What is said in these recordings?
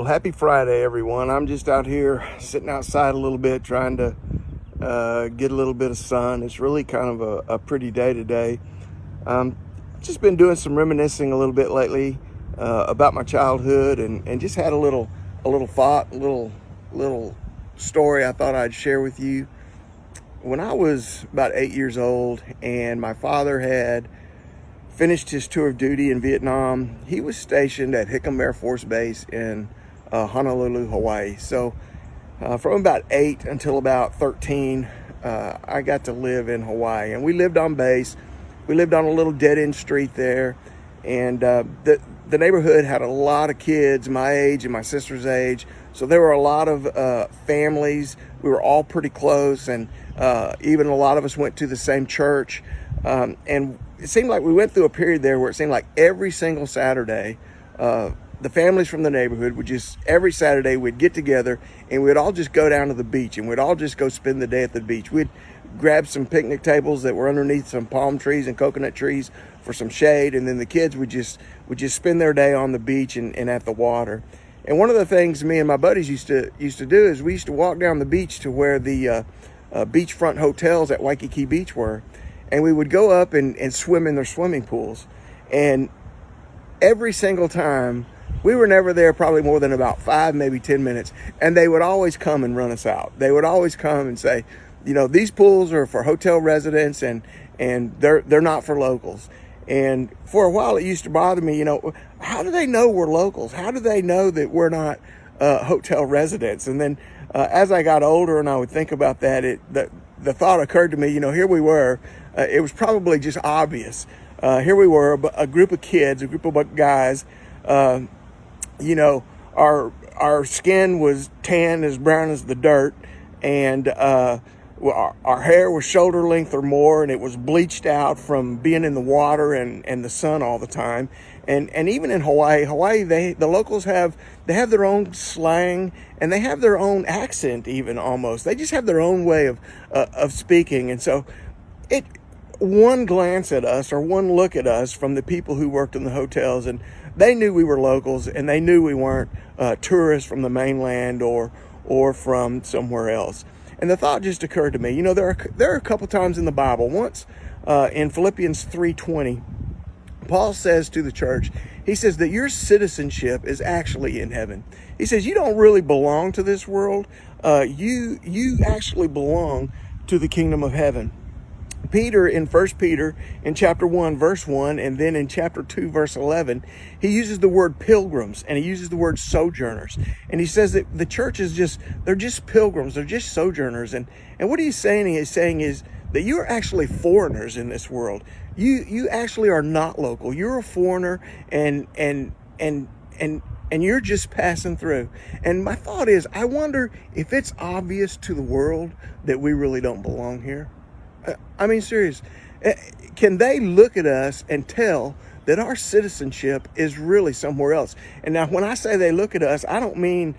Well, happy Friday, everyone. I'm just out here sitting outside a little bit, trying to get a little bit of sun. It's really kind of a pretty day today. Um, just been doing some reminiscing a little bit lately about my childhood, and just had a little thought, little story I thought I'd share with you. When I was about 8 years old, and my father had finished his tour of duty in Vietnam, he was stationed at Hickam Air Force Base in Honolulu, Hawaii. So from about 8 until about 13, I got to live in Hawaii, and we lived on base. We lived on a little dead-end street there, and the neighborhood had a lot of kids my age and my sister's age, so there were a lot of families. We were all pretty close, and even a lot of us went to the same church, and it seemed like we went through a period there where it seemed like every single Saturday, the families from the neighborhood would just, every Saturday we'd get together and we'd all just go down to the beach, and we'd all just go spend the day at the beach. We'd grab some picnic tables that were underneath some palm trees and coconut trees for some shade, and then the kids would just spend their day on the beach and at the water. And one of the things me and my buddies used to do is we used to walk down the beach to where the beachfront hotels at Waikiki Beach were, and we would go up and swim in their swimming pools. And every single time, we were never there probably more than about 5, maybe 10 minutes, and they would always come and run us out. They would always come and say, you know, these pools are for hotel residents, and they're not for locals. And for a while, it used to bother me, you know, how do they know we're locals? How do they know that we're not hotel residents? And then as I got older and I would think about that, the thought occurred to me, you know, here we were, it was probably just obvious. Here we were, a group of kids, a group of guys, you know, our skin was tan, as brown as the dirt, and our hair was shoulder length or more, and it was bleached out from being in the water and the sun all the time. And even in Hawaii, the locals have their own slang, and they have their own accent, even almost. They just have their own way of speaking. And so one glance at us, or one look at us from the people who worked in the hotels, and they knew we were locals, and they knew we weren't tourists from the mainland or from somewhere else. And the thought just occurred to me, you know, there are a couple times in the Bible. Once in Philippians 3:20, Paul says to the church, he says that your citizenship is actually in heaven. He says you don't really belong to this world. You actually belong to the kingdom of heaven. Peter, in 1 Peter, in chapter 1, verse 1, and then in chapter 2, verse 11, he uses the word pilgrims, and he uses the word sojourners. And he says that the church is they're just pilgrims, they're just sojourners. And what he's saying is that you're actually foreigners in this world. You actually are not local. You're a foreigner, and you're just passing through. And my thought is, I wonder if it's obvious to the world that we really don't belong here. I mean, serious. Can they look at us and tell that our citizenship is really somewhere else? And now, when I say they look at us, I don't mean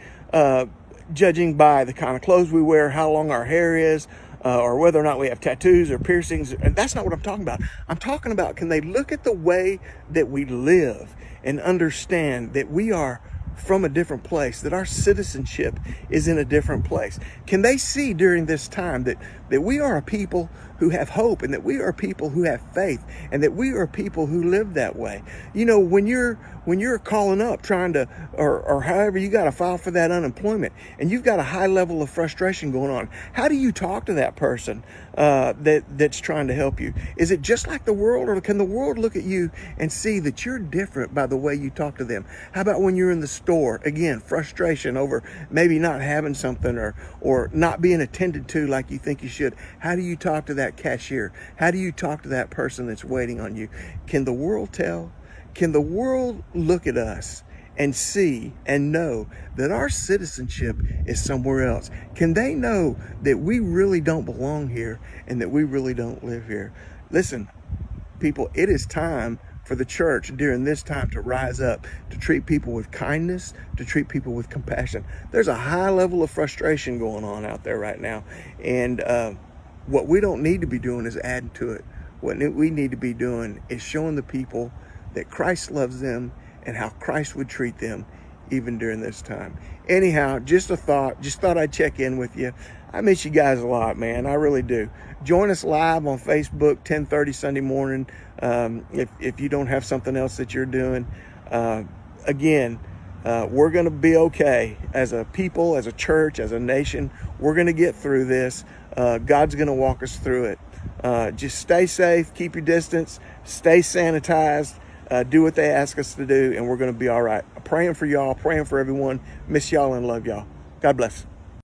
judging by the kind of clothes we wear, how long our hair is, or whether or not we have tattoos or piercings. And that's not what I'm talking about. I'm talking about, can they look at the way that we live and understand that we are from a different place, that our citizenship is in a different place? Can they see during this time that we are a people who have hope, and that we are people who have faith, and that we are people who live that way? You know, when you're calling up trying to, or however, you got to file for that unemployment, and you've got a high level of frustration going on, how do you talk to that person that's trying to help you? Is it just like the world, or can the world look at you and see that you're different by the way you talk to them? How about when you're in the store? Again, frustration over maybe not having something, or not being attended to like you think you should. How do you talk to that cashier? How do you talk to that person that's waiting on you? Can the world tell? Can the world look at us and see and know that our citizenship is somewhere else? Can they know that we really don't belong here, and that we really don't live here? Listen, people, it is time for the church during this time to rise up, to treat people with kindness, to treat people with compassion. There's a high level of frustration going on out there right now, and what we don't need to be doing is adding to it. What we need to be doing is showing the people that Christ loves them, and how Christ would treat them even during this time. Anyhow, just a thought. Just thought I'd check in with you. I miss you guys a lot, man. I really do. Join us live on Facebook, 10:30 Sunday morning. If you don't have something else that you're doing, again, we're going to be okay as a people, as a church, as a nation. We're going to get through this. God's going to walk us through it. Just stay safe, keep your distance, stay sanitized, do what they ask us to do, and we're going to be all right. Praying for y'all, praying for everyone. Miss y'all and love y'all. God bless.